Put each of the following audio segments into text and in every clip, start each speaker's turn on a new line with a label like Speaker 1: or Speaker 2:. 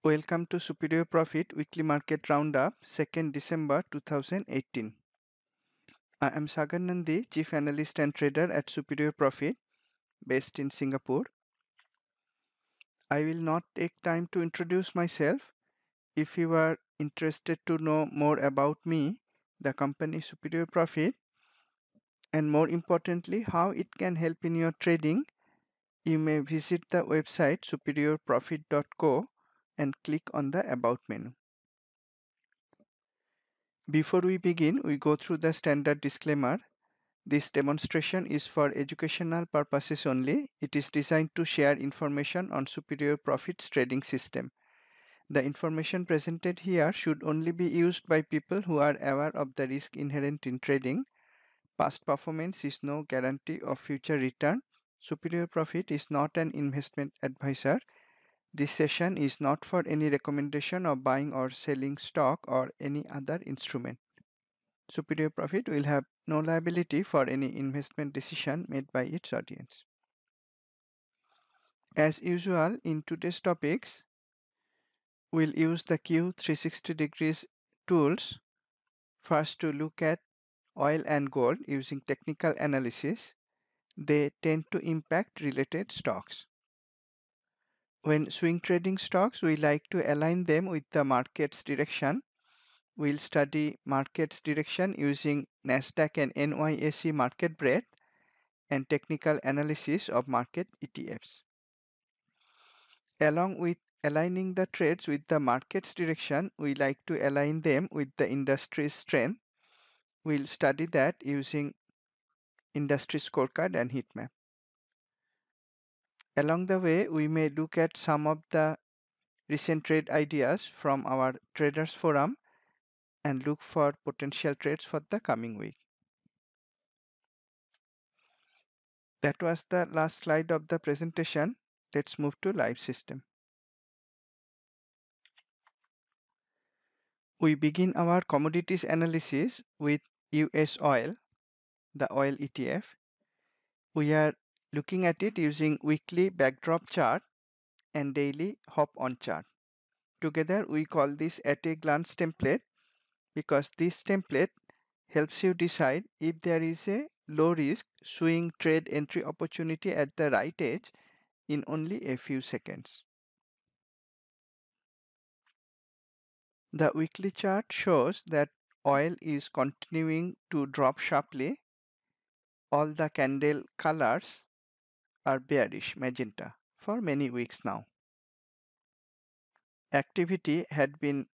Speaker 1: Welcome to Superior Profit Weekly Market Roundup, 2nd December 2018. I am Sagar Nandi, Chief Analyst and Trader at Superior Profit, based in Singapore. I will not take time to introduce myself. If you are interested to know more about me, the company Superior Profit, and more importantly, how it can help in your trading, you may visit the website superiorprofit.co and click on the About menu. Before we begin, we go through the standard disclaimer. This demonstration is for educational purposes only. It is designed to share information on Superior Profit's trading system. The information presented here should only be used by people who are aware of the risk inherent in trading. Past performance is no guarantee of future return. Superior Profit is not an investment advisor. This session is not for any recommendation of buying or selling stock or any other instrument. Superior Profit will have no liability for any investment decision made by its audience. As usual, in today's topics, we'll use the Q360 degrees tools first to look at oil and gold using technical analysis. They tend to impact related stocks. When swing trading stocks, we like to align them with the market's direction. We'll study market's direction using Nasdaq and NYSE market breadth and technical analysis of market ETFs. Along with aligning the trades with the market's direction, we like to align them with the industry's strength. We'll study that using industry scorecard and heat map. Along the way, we may look at some of the recent trade ideas from our traders forum and look for potential trades for the coming week. That was the last slide of the presentation. Let's move to live system. We begin our commodities analysis with US oil, the oil ETF. We are looking at it using weekly backdrop chart and daily hop on chart. Together we call this at a glance template because this template helps you decide if there is a low risk swing trade entry opportunity at the right edge in only a few seconds. The weekly chart shows that oil is continuing to drop sharply. All the candle colors are bearish magenta for many weeks now. Activity had been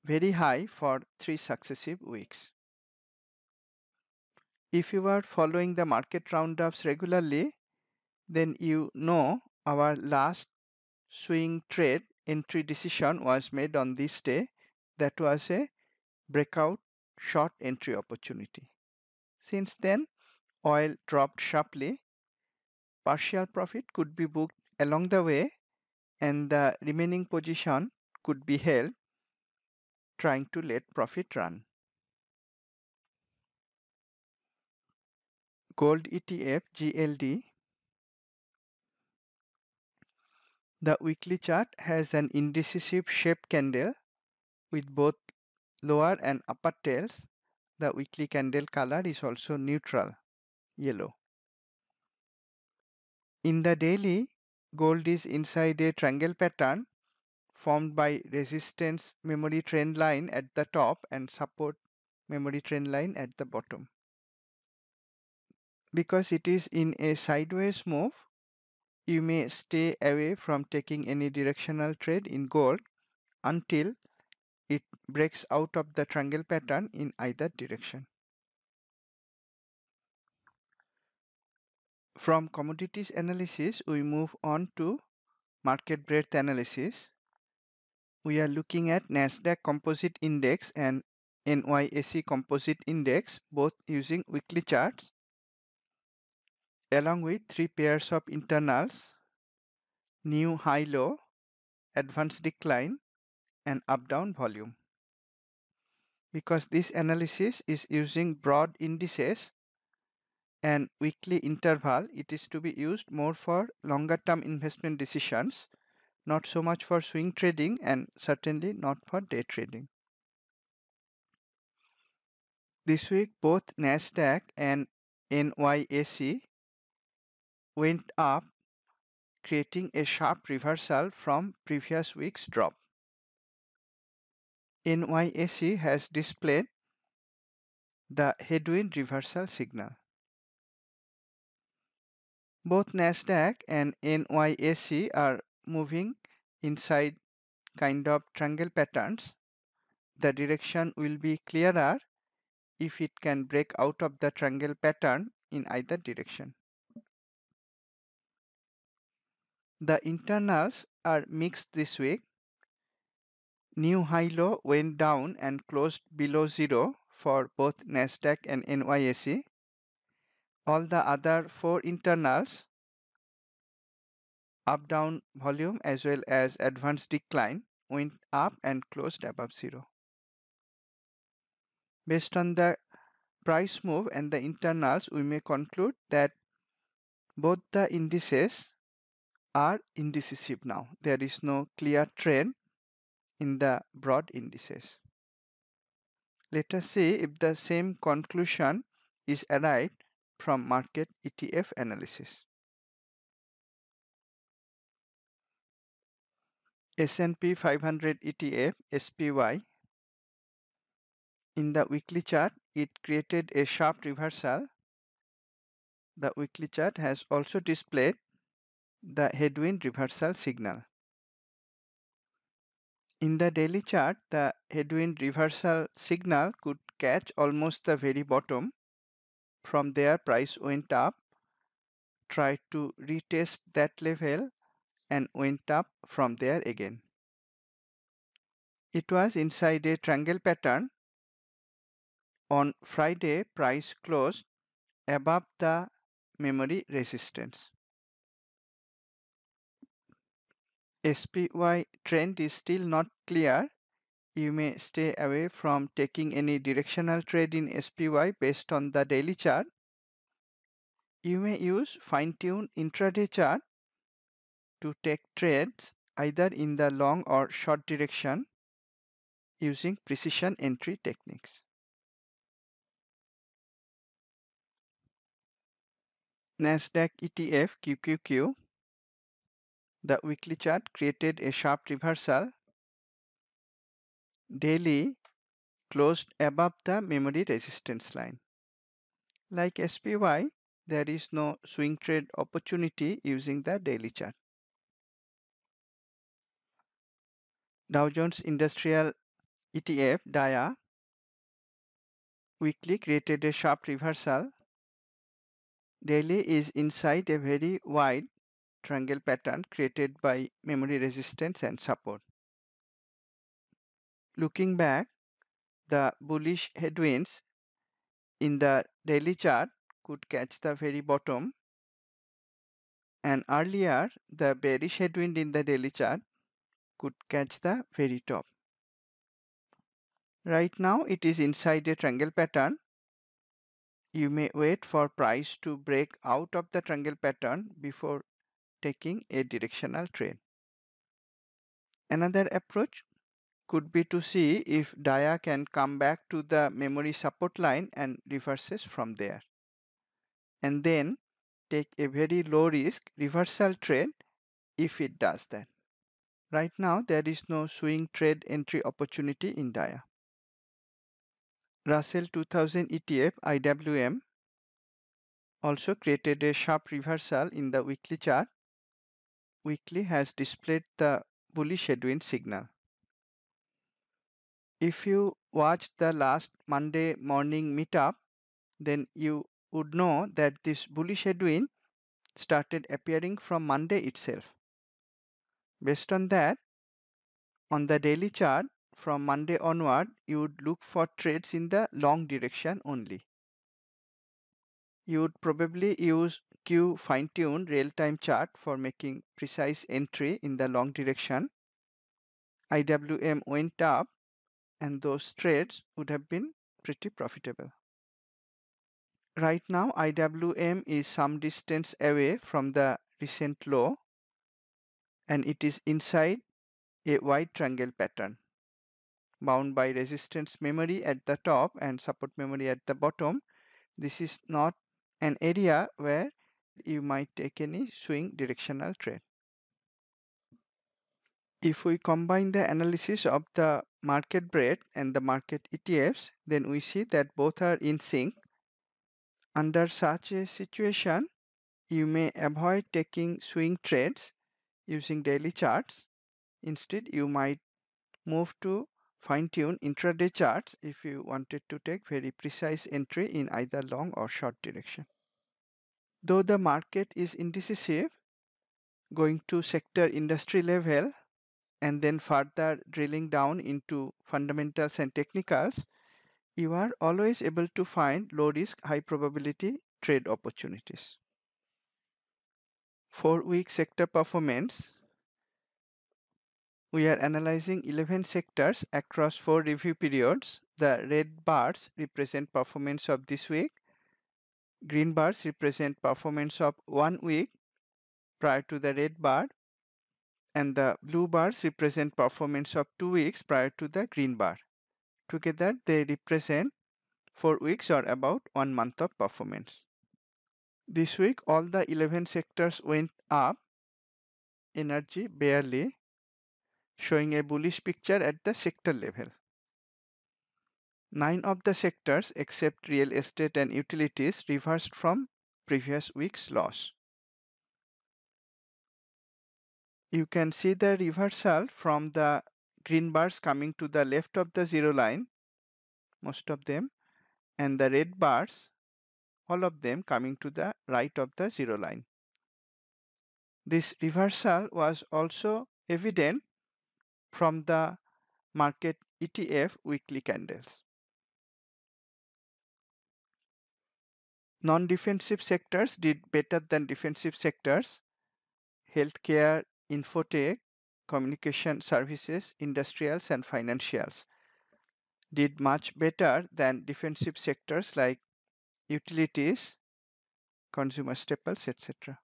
Speaker 1: very high for 3 successive weeks. If you are following the market roundups regularly, then you know our last swing trade entry decision was made on this day. That was a breakout short entry opportunity. Since then, oil dropped sharply. Partial profit could be booked along the way and the remaining position could be held, trying to let profit run. Gold ETF GLD. The weekly chart has an indecisive shaped candle with both lower and upper tails. The weekly candle color is also neutral, yellow. In the daily, gold is inside a triangle pattern formed by resistance memory trend line at the top and support memory trend line at the bottom. Because it is in a sideways move, you may stay away from taking any directional trade in gold until it breaks out of the triangle pattern in either direction. From commodities analysis, we move on to market breadth analysis. We are looking at Nasdaq Composite Index and NYSE Composite Index, both using weekly charts, along with 3 pairs of internals, new high-low, advanced decline, and up-down volume. Because this analysis is using broad indices and weekly interval, it is to be used more for longer-term investment decisions, not so much for swing trading and certainly not for day trading. This week, both Nasdaq and NYSE went up, creating a sharp reversal from previous week's drop. NYSE has displayed the headwind reversal signal. Both Nasdaq and NYSE are moving inside kind of triangle patterns. The direction will be clearer if it can break out of the triangle pattern in either direction. The internals are mixed this week. New high low went down and closed below zero for both Nasdaq and NYSE. All the other four internals, up down volume as well as advanced decline, went up and closed above zero. Based on the price move and the internals, we may conclude that both the indices are indecisive now. There is no clear trend in the broad indices. Let us see if the same conclusion is arrived from market ETF analysis. S&P 500 ETF SPY. In the weekly chart, it created a sharp reversal. The weekly chart has also displayed the headwind reversal signal. In the daily chart, the headwind reversal signal could catch almost the very bottom. From there, price went up, tried to retest that level and went up from there again. It was inside a triangle pattern. On Friday, price closed above the memory resistance. SPY trend is still not clear. You may stay away from taking any directional trade in SPY based on the daily chart. You may use fine-tuned intraday chart to take trades either in the long or short direction using precision entry techniques. Nasdaq ETF QQQ. The weekly chart created a sharp reversal. Daily closed above the memory resistance line. Like SPY, there is no swing trade opportunity using the daily chart. Dow Jones Industrial ETF DIA weekly created a sharp reversal. Daily is inside a very wide triangle pattern created by memory resistance and support. Looking back, the bullish headwinds in the daily chart could catch the very bottom, and earlier the bearish headwind in the daily chart could catch the very top. Right now it is inside a triangle pattern. You may wait for price to break out of the triangle pattern before taking a directional trade. Another approach could be to see if DIA can come back to the memory support line and reverses from there, and then take a very low risk reversal trade if it does that. Right now there is no swing trade entry opportunity in DIA. Russell 2000 ETF IWM also created a sharp reversal in the weekly chart. Weekly has displayed the bullish headwind signal. If you watched the last Monday morning meetup, then you would know that this bullish headwind started appearing from Monday itself. Based on that, on the daily chart, from Monday onward, you would look for trades in the long direction only. You would probably use Q fine-tuned real-time chart for making precise entry in the long direction. IWM went up and those trades would have been pretty profitable. Right now, IWM is some distance away from the recent low. and it is inside a wide triangle pattern bound by resistance memory at the top and support memory at the bottom. This is not an area where you might take any swing directional trade. If we combine the analysis of the market breadth and the market ETFs, then we see that both are in sync. Under such a situation, you may avoid taking swing trades using daily charts. Instead, you might move to fine-tune intraday charts if you wanted to take very precise entry in either long or short direction. Though the market is indecisive, going to sector industry level and then further drilling down into fundamentals and technicals, you are always able to find low risk, high probability trade opportunities. 4-week sector performance. We are analyzing 11 sectors across 4 review periods. The red bars represent performance of this week. Green bars represent performance of 1 week prior to the red bar, and the blue bars represent performance of 2 weeks prior to the green bar. Together they represent 4 weeks or about 1 month of performance. This week all the 11 sectors went up, energy barely, showing a bullish picture at the sector level. 9 of the sectors except real estate and utilities reversed from previous week's loss. You can see the reversal from the green bars coming to the left of the zero line, most of them, and the red bars, all of them coming to the right of the zero line. This reversal was also evident from the market ETF weekly candles. Non-defensive sectors did better than defensive sectors. Healthcare, infotech, communication services, industrials, and financials did much better than defensive sectors like utilities, consumer staples, etc.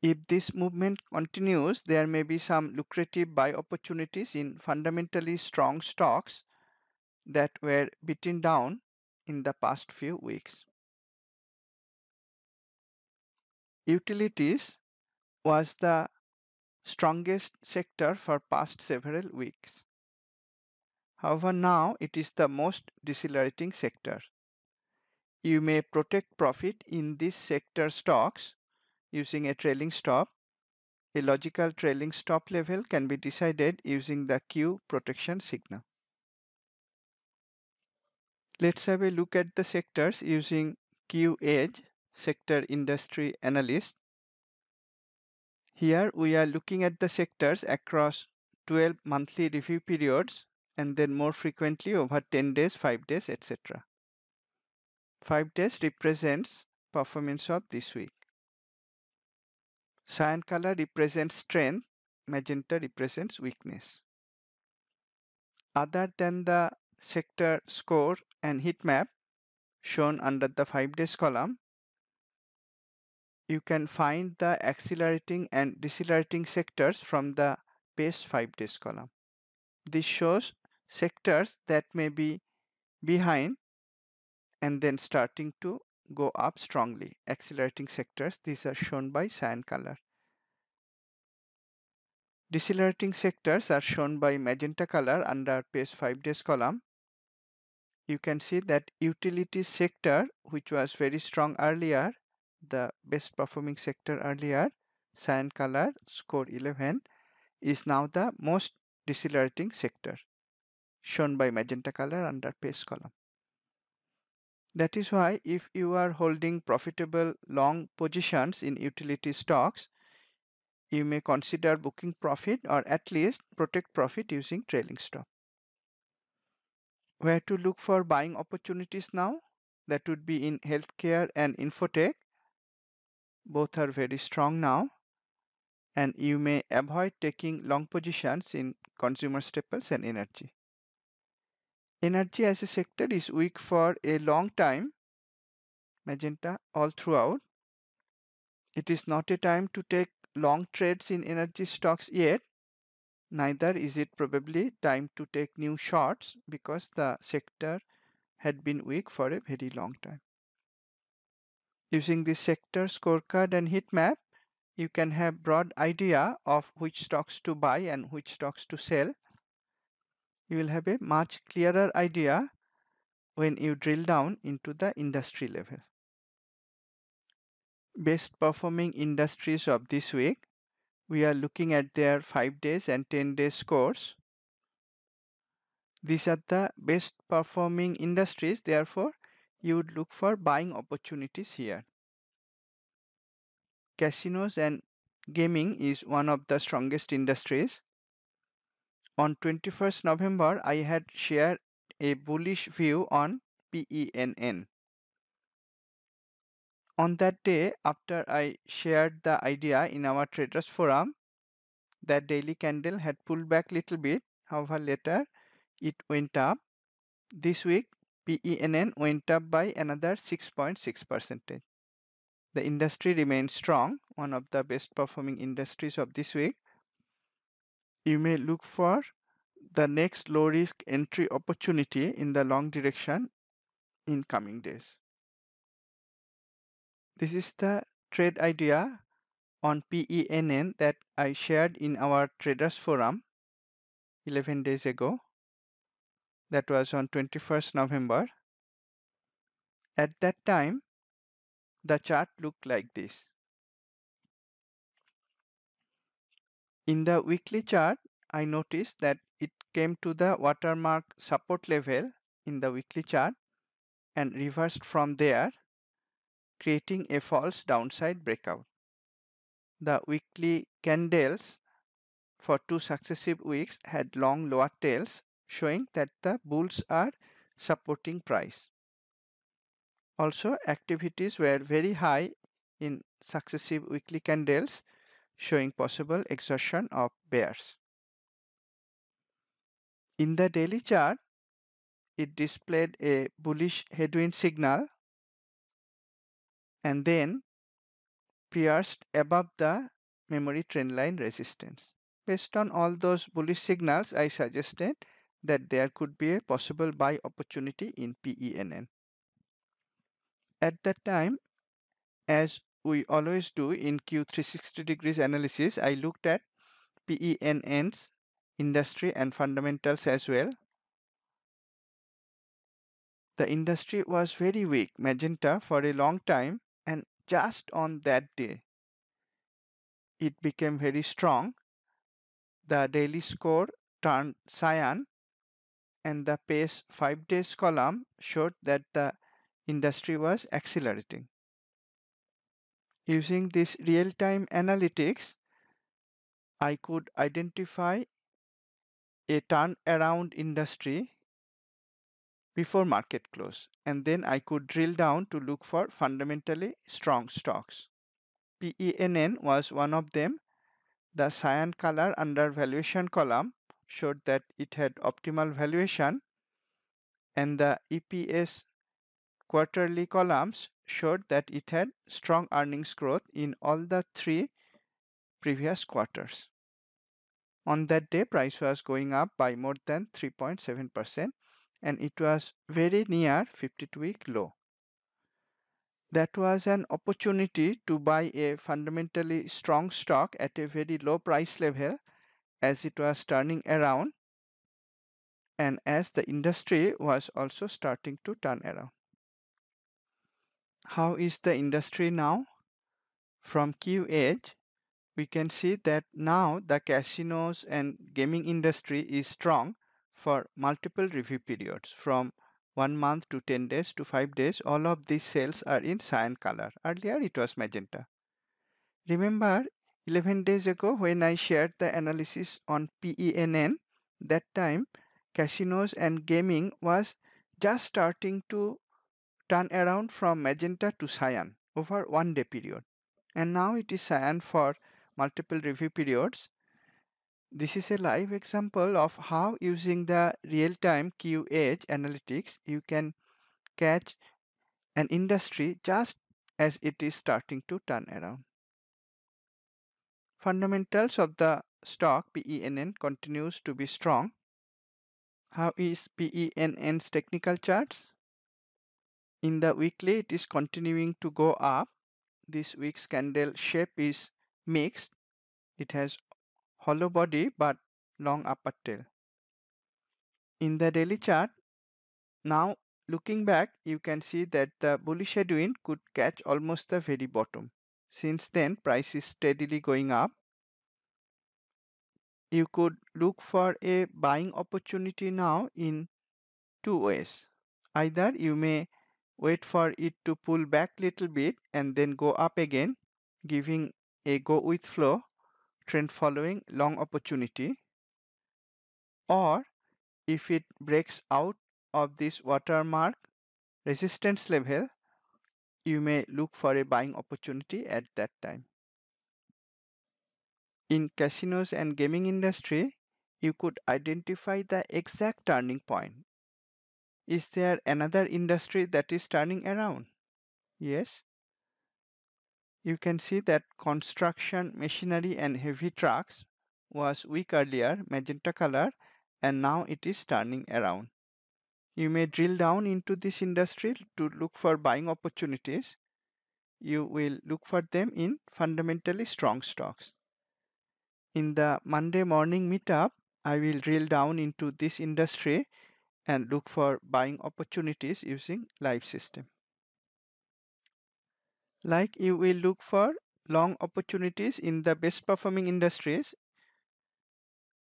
Speaker 1: If this movement continues, there may be some lucrative buy opportunities in fundamentally strong stocks that were beaten down in the past few weeks. Utilities was the strongest sector for past several weeks. However, now it is the most decelerating sector. You may protect profit in this sector stocks using a trailing stop. A logical trailing stop level can be decided using the Q protection signal. Let's have a look at the sectors using Q Edge sector industry analyst. Here we are looking at the sectors across 12 monthly review periods and then more frequently over 10 days, 5 days, etc. 5 days represents performance of this week. Cyan color represents strength, magenta represents weakness. Other than the sector score and heat map shown under the 5 days column, you can find the accelerating and decelerating sectors from the base 5 days column. This shows sectors that may be behind and then starting to go up strongly. Accelerating sectors, these are shown by cyan color. Decelerating sectors are shown by magenta color under page 5 days column. You can see that utilities sector, which was very strong earlier, the best performing sector earlier, cyan color, score 11, is now the most decelerating sector, shown by magenta color under page column. That is why if you are holding profitable long positions in utility stocks, you may consider booking profit or at least protect profit using trailing stop. Where to look for buying opportunities now? That would be in healthcare and infotech. Both are very strong now, and you may avoid taking long positions in consumer staples and energy. Energy as a sector is weak for a long time, magenta all throughout. It is not a time to take long trades in energy stocks yet, neither is it probably time to take new shorts because the sector had been weak for a very long time. Using this sector scorecard and heat map, you can have broad idea of which stocks to buy and which stocks to sell. You will have a much clearer idea when you drill down into the industry level. Best performing industries of this week, we are looking at their 5 days and 10 days scores. These are the best performing industries, therefore you would look for buying opportunities here. Casinos and gaming is one of the strongest industries. On 21st November, I had shared a bullish view on PENN. On that day, after I shared the idea in our traders forum, that daily candle had pulled back little bit. However, later it went up. This week, PENN went up by another 6.6%. The industry remains strong, one of the best performing industries of this week. You may look for the next low risk entry opportunity in the long direction in coming days. This is the trade idea on PENN that I shared in our traders forum 11 days ago. That was on 21st November. At that time, the chart looked like this. In the weekly chart, I noticed that it came to the watermark support level in the weekly chart and reversed from there, creating a false downside breakout. The weekly candles for 2 successive weeks had long lower tails, showing that the bulls are supporting price. Also, activities were very high in successive weekly candles, showing possible exhaustion of bears. In the daily chart, it displayed a bullish headwind signal and then pierced above the memory trendline resistance. Based on all those bullish signals, I suggested that there could be a possible buy opportunity in PENN. At that time, as we always do in Q360 degrees analysis, I looked at PENN's industry and fundamentals as well. The industry was very weak, magenta, for a long time, and just on that day, it became very strong. The daily score turned cyan, and the pace 5 days column showed that the industry was accelerating. Using this real-time analytics, I could identify a turnaround industry before market close, and then I could drill down to look for fundamentally strong stocks. PENN was one of them. The cyan color under valuation column showed that it had optimal valuation, and the EPS quarterly columns showed that it had strong earnings growth in all the 3 previous quarters. On that day, price was going up by more than 3.7%, and it was very near 52-week low. That was an opportunity to buy a fundamentally strong stock at a very low price level as it was turning around and as the industry was also starting to turn around. How is the industry now? From Q Edge, we can see that now the casinos and gaming industry is strong for multiple review periods from 1 month to 10 days to 5 days. All of these cells are in cyan color. Earlier it was magenta. Remember 11 days ago when I shared the analysis on PENN, that time casinos and gaming was just starting to turn around from magenta to cyan over 1 day period. And now it is cyan for multiple review periods. This is a live example of how using the real-time Q Edge analytics you can catch an industry just as it is starting to turn around. Fundamentals of the stock PENN continues to be strong. How is PENN's technical charts? In the weekly, it is continuing to go up. This week's candle shape is mixed. It has hollow body but long upper tail. In the daily chart, now looking back, you can see that the bullish headwind could catch almost the very bottom. Since then, price is steadily going up. You could look for a buying opportunity now in two ways. Either you may wait for it to pull back little bit and then go up again, giving a go with flow trend following long opportunity, or if it breaks out of this watermark resistance level, you may look for a buying opportunity at that time. In casinos and gaming industry, you could identify the exact turning point. Is there another industry that is turning around? Yes. You can see that construction, machinery and heavy trucks was weak earlier, magenta color, and now it is turning around. You may drill down into this industry to look for buying opportunities. You will look for them in fundamentally strong stocks. In the Monday morning meetup, I will drill down into this industry and look for buying opportunities using live system. Like you will look for long opportunities in the best performing industries,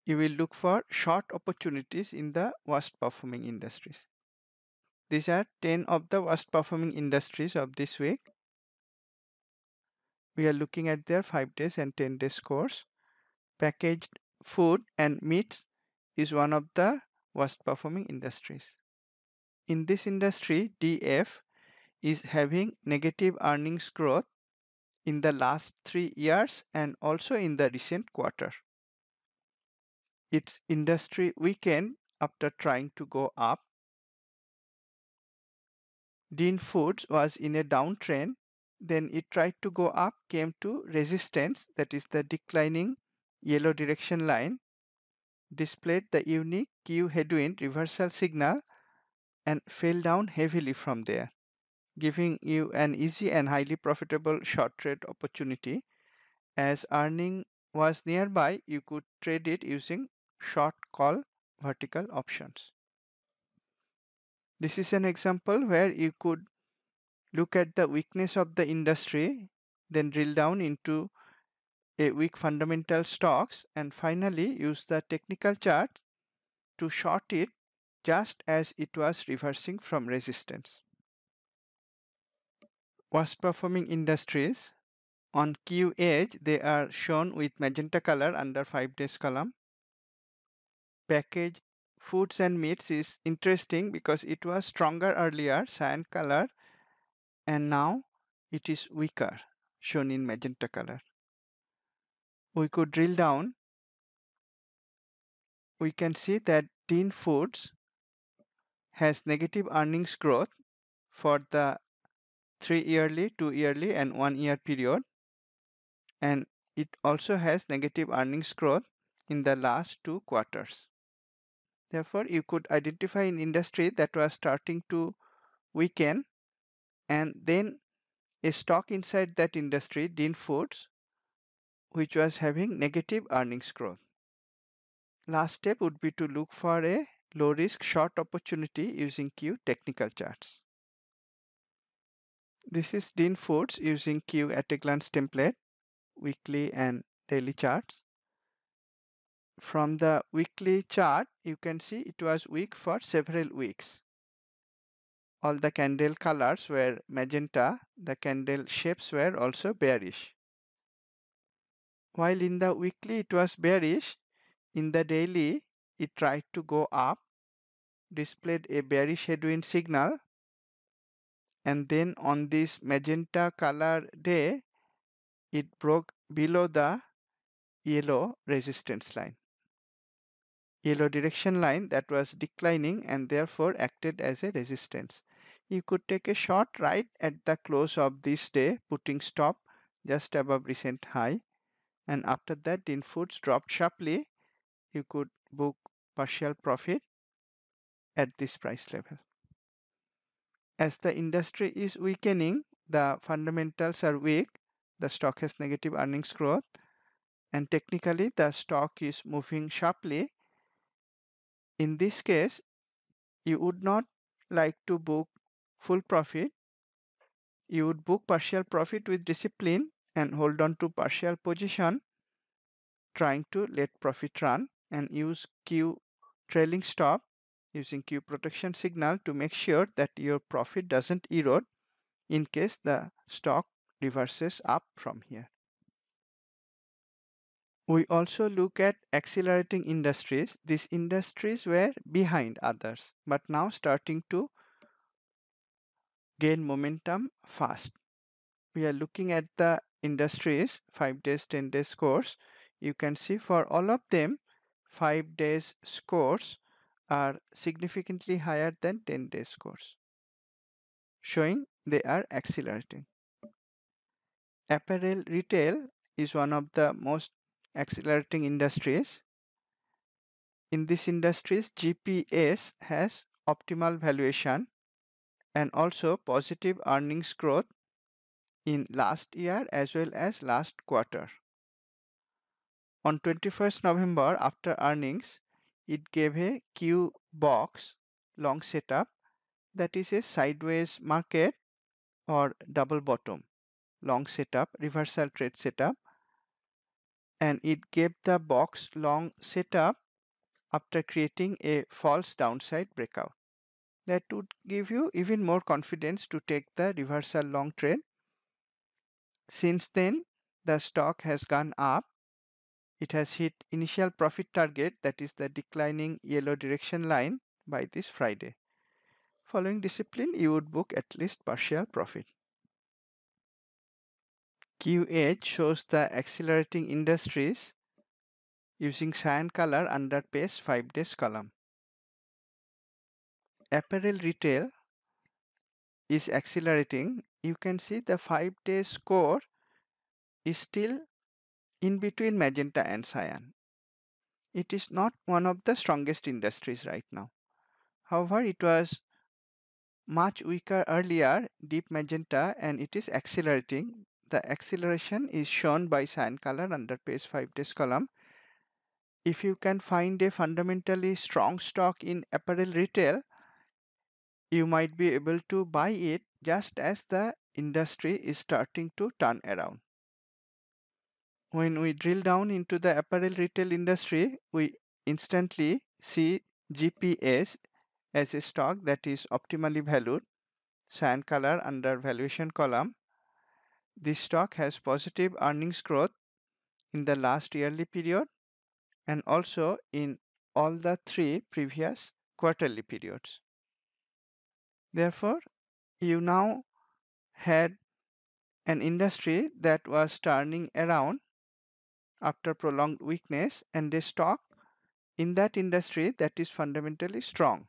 Speaker 1: you will look for short opportunities in the worst performing industries. These are 10 of the worst performing industries of this week. We are looking at their 5 days and 10 days scores. Packaged food and meats is one of the worst performing industries. In this industry, DF is having negative earnings growth in the last 3 years and also in the recent quarter. Its industry weakened after trying to go up. Dean Foods was in a downtrend, then it tried to go up, came to resistance, that is the declining yellow direction line, displayed the unique Q headwind reversal signal and fell down heavily from there, giving you an easy and highly profitable short trade opportunity. As earning was nearby, you could trade it using short call vertical options. This is an example where you could look at the weakness of the industry, then drill down into a weak fundamental stocks, and finally use the technical chart to short it just as it was reversing from resistance. Worst performing industries. On Q edge, they are shown with magenta color under 5 days column. Packaged foods and meats is interesting because it was stronger earlier, cyan color, and now it is weaker, shown in magenta color. We could drill down. We can see that Dean Foods has negative earnings growth for the 3-yearly, 2-yearly, and 1-year period, and it also has negative earnings growth in the last 2 quarters. Therefore, you could identify an industry that was starting to weaken, and then a stock inside that industry, Dean Foods, which was having negative earnings growth. Last step would be to look for a low risk short opportunity using Q technical charts. This is Dean Foods using Q at a glance template, weekly and daily charts. From the weekly chart, you can see it was weak for several weeks. All the candle colors were magenta, the candle shapes were also bearish. While in the weekly it was bearish, in the daily it tried to go up, displayed a bearish headwind signal, and then on this magenta color day it broke below the yellow resistance line, yellow direction line that was declining and therefore acted as a resistance. You could take a short right at the close of this day, putting stop just above recent high, and after that Dean Foods dropped sharply, you could book partial profit at this price level. As the industry is weakening, the fundamentals are weak, the stock has negative earnings growth, and technically the stock is moving sharply. In this case, you would not like to book full profit. You would book partial profit with discipline and hold on to partial position, trying to let profit run, and use Q trailing stop using Q protection signal to make sure that your profit doesn't erode in case the stock reverses up from here. We also look at accelerating industries. These industries were behind others, but now starting to gain momentum fast. We are looking at the industries 5 days, 10 days scores. You can see for all of them, 5 days scores are significantly higher than 10 days scores, showing they are accelerating. Apparel retail is one of the most accelerating industries. In this industries, GPS has optimal valuation and also positive earnings growth in last year as well as last quarter. On 21st November after earnings, it gave a Q box long setup, that is a sideways market or double bottom long setup, reversal trade setup, and it gave the box long setup after creating a false downside breakout. That would give you even more confidence to take the reversal long trade. Since then, the stock has gone up. It has hit initial profit target, that is the declining yellow direction line, by this Friday. Following discipline, you would book at least partial profit. QH shows the accelerating industries using cyan color under pace 5 days column. Apparel retail is accelerating. You can see the 5 day score is still in between magenta and cyan. It is not one of the strongest industries right now. However, it was much weaker earlier, deep magenta, and it is accelerating. The acceleration is shown by cyan color under page 5 days column. If you can find a fundamentally strong stock in apparel retail, you might be able to buy it just as the industry is starting to turn around. When we drill down into the apparel retail industry, we instantly see GPS as a stock that is optimally valued, cyan color under valuation column. This stock has positive earnings growth in the last yearly period and also in all the 3 previous quarterly periods. Therefore, you now had an industry that was turning around after prolonged weakness and a stock in that industry that is fundamentally strong.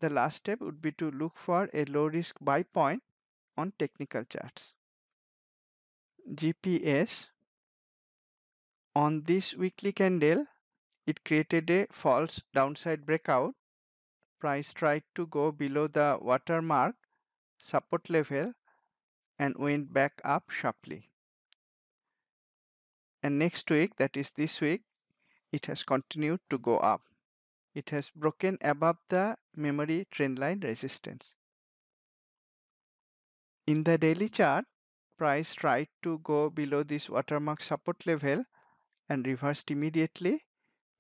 Speaker 1: The last step would be to look for a low risk buy point on technical charts. GPS on this weekly candle, it created a false downside breakout. Price tried to go below the watermark support level and went back up sharply. And next week, that is this week, it has continued to go up. It has broken above the memory trendline resistance. In the daily chart, price tried to go below this watermark support level and reversed immediately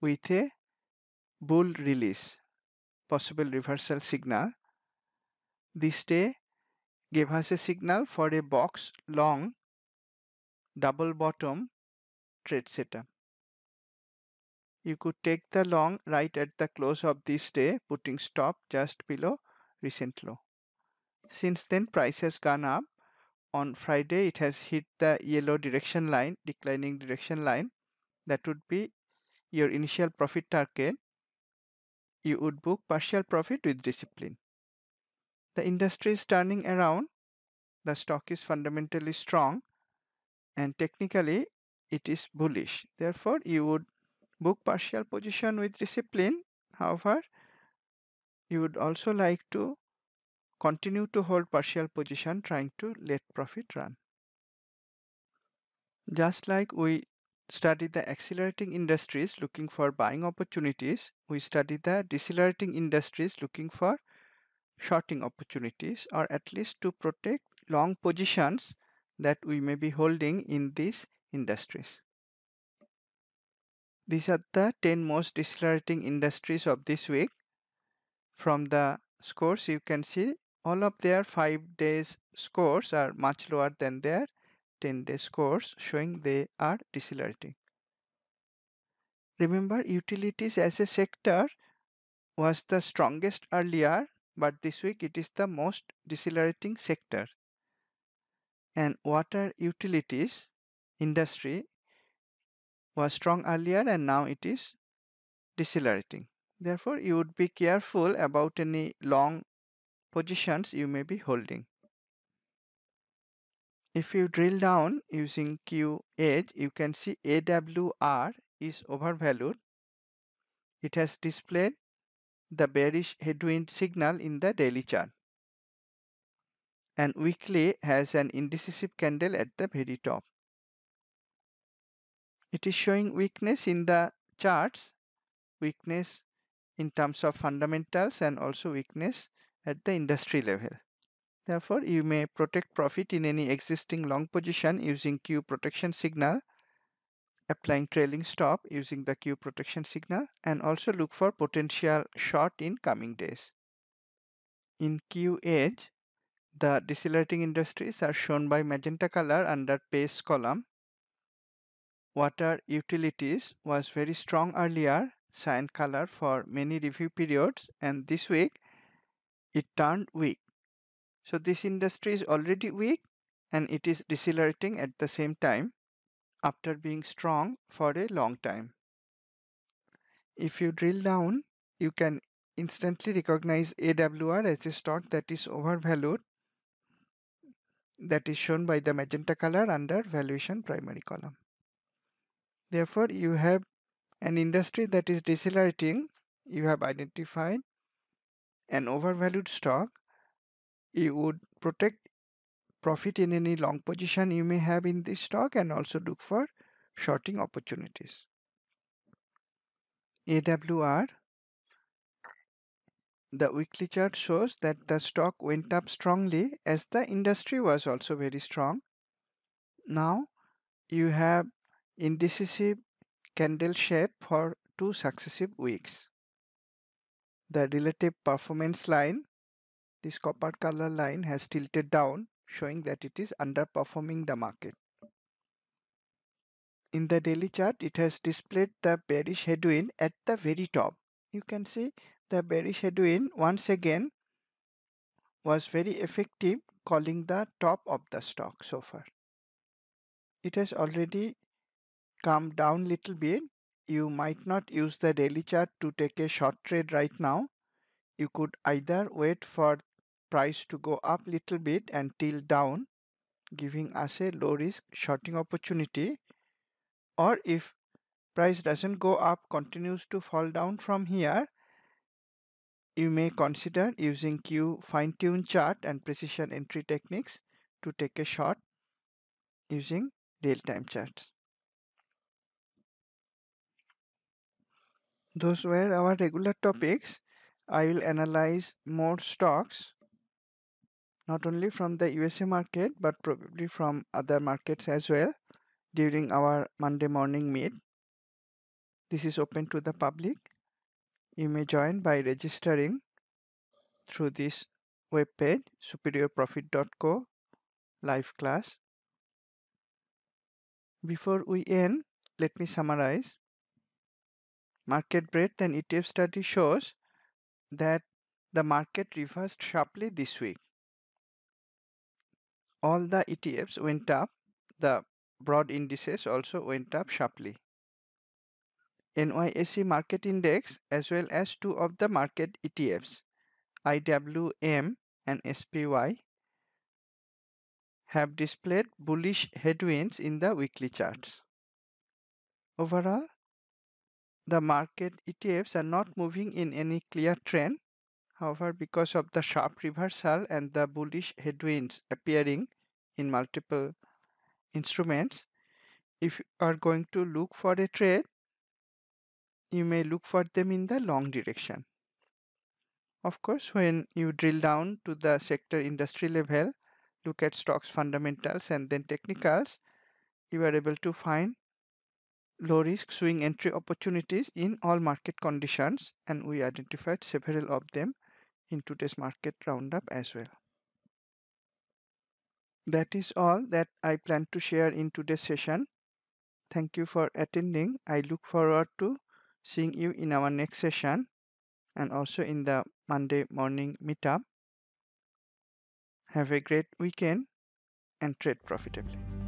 Speaker 1: with a bull release, possible reversal signal. This day gave us a signal for a box long double bottom trade setup. You could take the long right at the close of this day, putting stop just below recent low. Since then, price has gone up. On Friday, it has hit the yellow direction line, declining direction line. That would be your initial profit target. You would book partial profit with discipline. The industry is turning around. The stock is fundamentally strong, and technically, it is bullish. Therefore, you would book partial position with discipline. However, you would also like to continue to hold partial position, trying to let profit run. Just like we study the accelerating industries looking for buying opportunities, we study the decelerating industries looking for shorting opportunities, or at least to protect long positions that we may be holding in these industries. These are the 10 most decelerating industries of this week. From the scores, you can see all of their 5 days scores are much lower than their 10-day scores, showing they are decelerating. Remember, utilities as a sector was the strongest earlier, but this week it is the most decelerating sector. And water utilities industry was strong earlier and now it is decelerating. Therefore, you would be careful about any long positions you may be holding. If you drill down using Q edge, you can see AWR is overvalued. It has displayed the bearish headwind signal in the daily chart. And weekly has an indecisive candle at the very top. It is showing weakness in the charts, weakness in terms of fundamentals, and also weakness at the industry level. Therefore, you may protect profit in any existing long position using Q protection signal, applying trailing stop using the Q protection signal, and also look for potential short in coming days. In Q edge, the decelerating industries are shown by magenta color under pace column. Water utilities was very strong earlier, cyan color for many review periods, and this week it turned weak. So this industry is already weak and it is decelerating at the same time after being strong for a long time. If you drill down, you can instantly recognize AWR as a stock that is overvalued, that is shown by the magenta color under valuation primary column. Therefore, you have an industry that is decelerating, you have identified an overvalued stock, you would protect profit in any long position you may have in this stock and also look for shorting opportunities. AWR, the weekly chart shows that the stock went up strongly as the industry was also very strong. Now you have indecisive candle shape for 2 successive weeks. The relative performance line, this copper color line, has tilted down, showing that it is underperforming the market. In the daily chart, it has displayed the bearish headwind at the very top. You can see the bearish headwind once again was very effective, calling the top of the stock so far. It has already come down little bit. You might not use the daily chart to take a short trade right now. You could either wait for price to go up little bit and till down, giving us a low risk shorting opportunity, or if price doesn't go up, continues to fall down from here, you may consider using Q fine-tune chart and precision entry techniques to take a short using real-time charts. Those were our regular topics. I will analyze more stocks, not only from the USA market but probably from other markets as well during our Monday morning meet. This is open to the public. You may join by registering through this web page, superiorprofit.co live class. Before we end, let me summarize. Market breadth and ETF study shows that the market reversed sharply this week. All the ETFs went up. The broad indices also went up sharply. NYSE market index as well as two of the market ETFs, IWM and SPY, have displayed bullish headwinds in the weekly charts. Overall, the market ETFs are not moving in any clear trend. However, because of the sharp reversal and the bullish headwinds appearing in multiple instruments, if you are going to look for a trade, you may look for them in the long direction. Of course, when you drill down to the sector industry level, look at stocks fundamentals and then technicals, you are able to find low risk swing entry opportunities in all market conditions, and we identified several of them in today's market roundup as well. That is all that I plan to share in today's session. Thank you for attending. I look forward to seeing you in our next session and also in the Monday morning meetup. Have a great weekend and trade profitably.